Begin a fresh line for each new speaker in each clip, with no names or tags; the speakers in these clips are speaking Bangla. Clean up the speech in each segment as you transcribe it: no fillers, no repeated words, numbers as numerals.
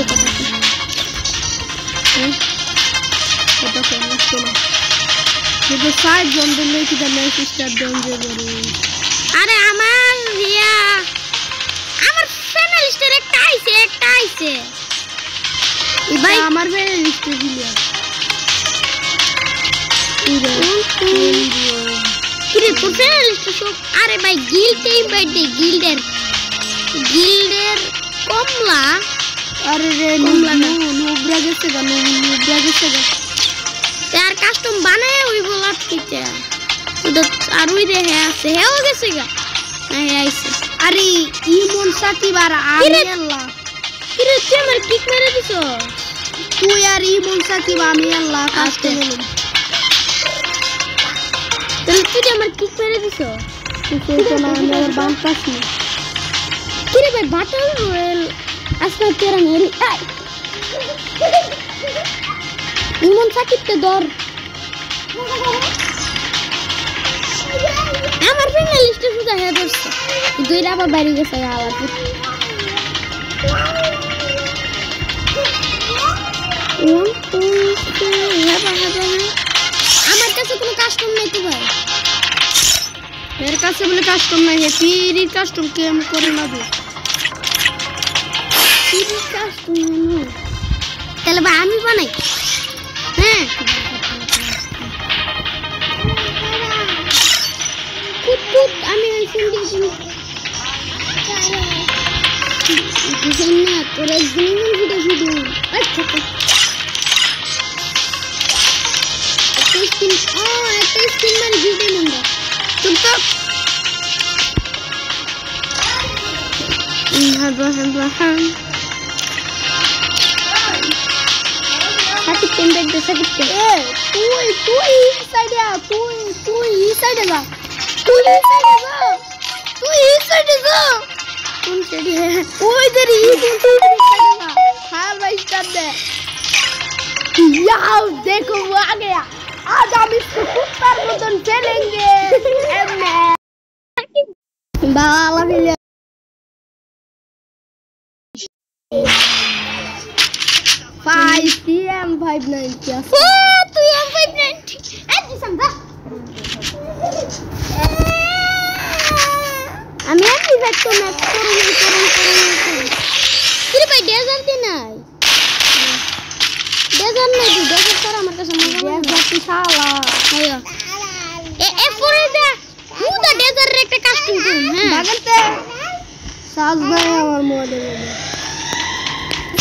কথা কি এটা কেন শোনা যদি সাইড জন দিলে কি জানে সিস্টার ডেঞ্জার করে
আরে আমার ফ্যামিলিস্টার একটা আইছে
ভাই আমার ফ্যামিলিস্টার দিল
কিরে তোর ফ্যামিলিস্টার সব আরে ভাই গিল্ডে ইনভাইট দে গিল্ডের কমলা
আরে রে
কমলা না
নোবরা গেছে গা
তার কাস্টম বানায় ওই বলা কিটা ওটা আর ওই রে আছে হেও গেছে গা না আইছে
আরে ইমন সাকিব আর আমি আল্লাহ
কিরে তুই আমার কিক মেরে দিছ
তুই আর ইমন সাকিব আমি আল্লাহ কাস্টম বলুন
তুই আমার কিক মেরে দিছ
তুই তো না আমার বাম পাস না
কিরে ভাই বাটল রয়েল আসলে তেরা মেরি ইমন সাকিবকে ধর আমার ফ্যামিলিস্টে শুধু হে ধরছে দুইটা আবার বাইরে গেছে আবার আমার কাছে কোনো কাস্টম নেই তো ভাই
এর কাছে বলে কাস্টম নাই ফ্রি কাস্টম কেম করে না দে
ফ্রি কাস্টম নেই তাহলে ভাই আমি বানাই হ্যাঁ কুট আমি শুনছি না তোর একদিন শুধু আচ্ছা একটা স্কিন মানে ভিডিও নাম্বার তুই তো সাকিব টেন দেখ দে সাকিব টেন
তুই সাইডে তুই সাইডে যা
কোন সাইডে
ওই দের हाल भाई स्टार्ट दे याओ देखो वो आ गया आज हम इसको कुत्तर बदन चलेंगे बाला भी 5 PM 590 क्या
तू M590 ऐसी समझा আমি এমনি ভেক্টর ম্যাক্স করুন কিরে ভাই ডেজার্ট দি নাই ডেজার্ট নাই তুই ডেজার্ট কর আমার কাছে মজা
ডেজার্ট শালা
আইও এ পরে দে হুদা ডেজার্ট রে একটা কাস্টম করুন হ্যাঁ
বাগাতে সাজ নাই আমার মডেল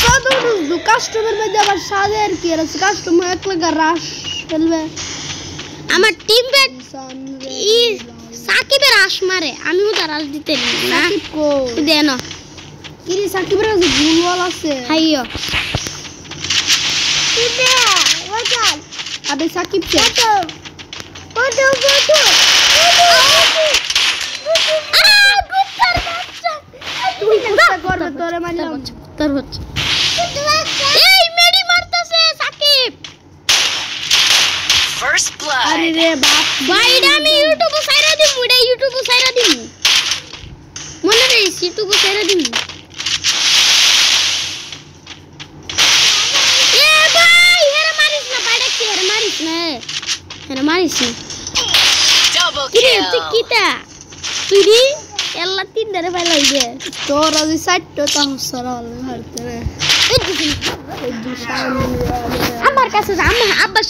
সাদু দু কাস্টমার মধ্যে আবার সাজের কি আছে কাস্টমার একলা রাশ ফেলবে
আমার টিম ব্যাট ই সাকিবের আশ মারে আমি ওটা রাশ দিতে না
সাকিব কো
দে না
কিরে সাকিবের কাছে গুলওয়াল আছে
হাইও
ইবে ওয়াজাল আবে সাকিব কে
বড় গুত্তার বাচ্চা
তুই চেষ্টা কর তোরে মারলাম
তার হচ্ছে এই মেডি মারতাছে সাকিব
First blood.
আরে রে বাপ
ভাইডা আমি ইউটিউবে সাইরা দিমু এটা ইউটিউবে সাইরা দিমু মনে রে ইউটিউবে সাইরা দিমু এ ভাই হেরে মারিস না বাইরে কি হেরে মারিস না হেরে মারিস না
Double
কিরে
kill.
তুই কিটা তুই রি এল্লা তিন ধরে ফেলাই দে
তোর আজ সাইটটা তাহসরাল হারতে রে এই দুশান
আমার কাছে আমার আব্বাস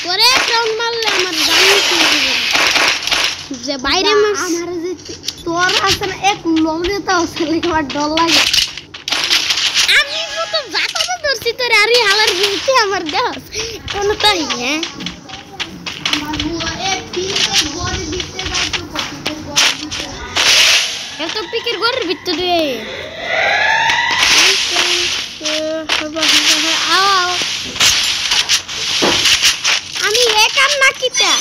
করে রাউন্ড মারলে আমার জানি যে বাইরে
আমার যে তোর আছে না এক লমনে তাহসরাল আমার ডর লাগে
আমি তো জাতা তো ধরছি তোরে আরে হালার গিলতে আমার দেহ কোন তাই হ্যাঁ
আমার বুয়া এক পিকের গড়ে দিতে যাইতো পিকের গড়ে দিতে
এত পিকের ঘরের ভিতরে আও আমি একাম না কিটা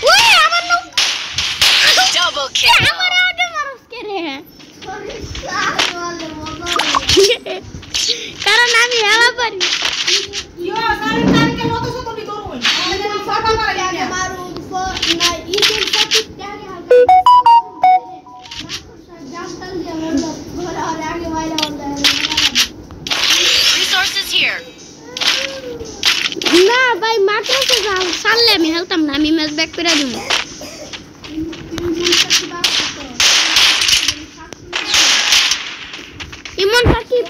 ওই আমার নো
Double kill.
আমার আগে মারস কে রে কারণ আমি হেলা পারি
here.
না ভাই মাত্র তো সারলে আমি হেলতাম না, আমি ম্যাচ ব্যাক করে দিব। ইমন সাকিব,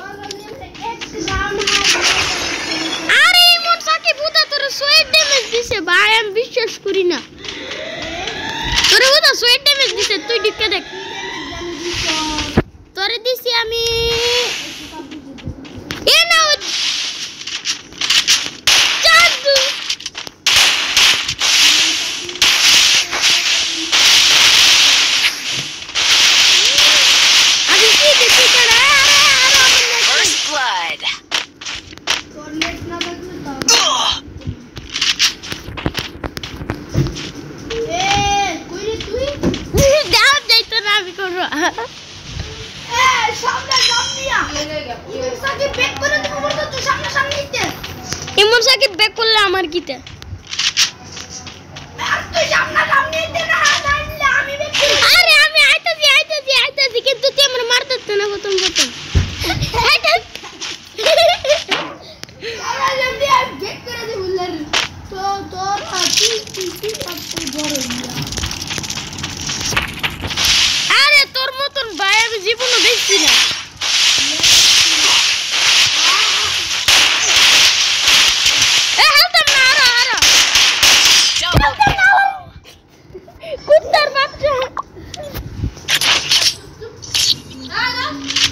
আরে ইমন সাকিব বুদা তোর সোয়েট ড্যামেজ দিছে ভাই, আমি বিশ্বাস করি না। তোর বুদা সোয়েট ড্যামেজ দিছে, তুই ঢুকে দেখ। তোরে দিছি আমি এ নাও জাদু। আমি কি দেখি করে
First blood.
দাও যাইতো না আমি করবো। ইমন সাকিব ব্যাক করলে আমার কিতে? আরে আমি আইতাছি কিন্তু তুই আমার মারতে না প্রথম আরে তোর মতন ভাই আমি জীবনও দেখছি না।
Double kill.
কুত্তার বাচ্চা,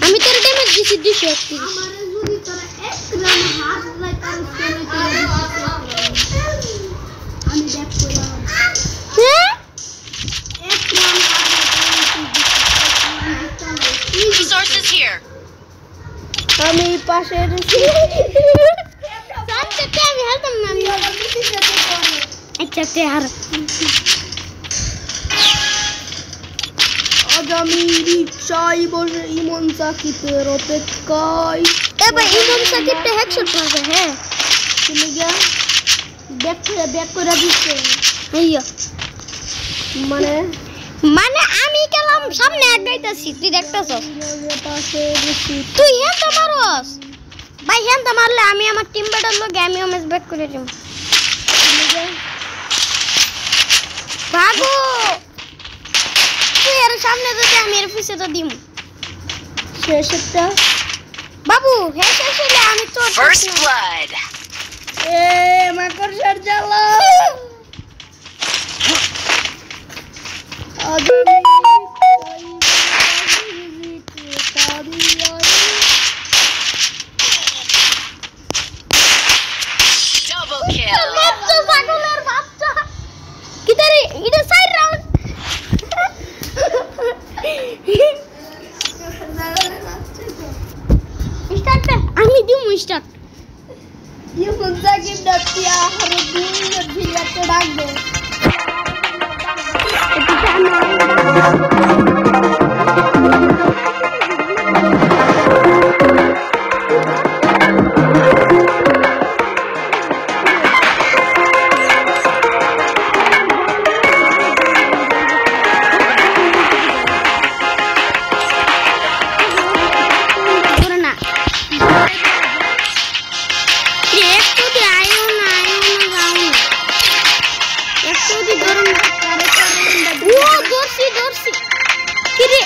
আমি তোর ড্যামেজ দিছি 231।
Resources here.
আমি পাশে
আমি হেলতাম না, আমি আচ্ছা আর
আগামী রিক্সায় বসে ইমন সাকিবের অপেক্ষায়।
এবার ইমন সাকিবটা হেডশট মারবে। হ্যাঁ
তুমি গিয়া ব্যাক করে দিচ্ছে
আইয়া,
মানে
মানে আমি গেলাম সামনে আগাইতাছি, তুই দেখতাছস
পাশে বসি।
তুই হেনটা মারস ভাই, হেনটা মারলে আমি আমার টিম ব্যাটার লগে আমিও ম্যাচ ব্যাক করে দিব। ভাগো তুই এর সামনে যদি আমি এর পিছে তো দিম।
শেষটা
বাবু হ্যাঁ শেষ হইলে আমি তো
First blood.
এ মাকড়সার জ্বালা।
Double kill.
বাচ্চা ছাগলের বাচ্চা কিদারে এটা সাইড রাউন্ড। স্টার্ট আমি দিমু স্টার্ট।
ইমন সাকিব ডাকিয়া আর দুই ভিডিওতে ডাকবে।
দর্শি কিরে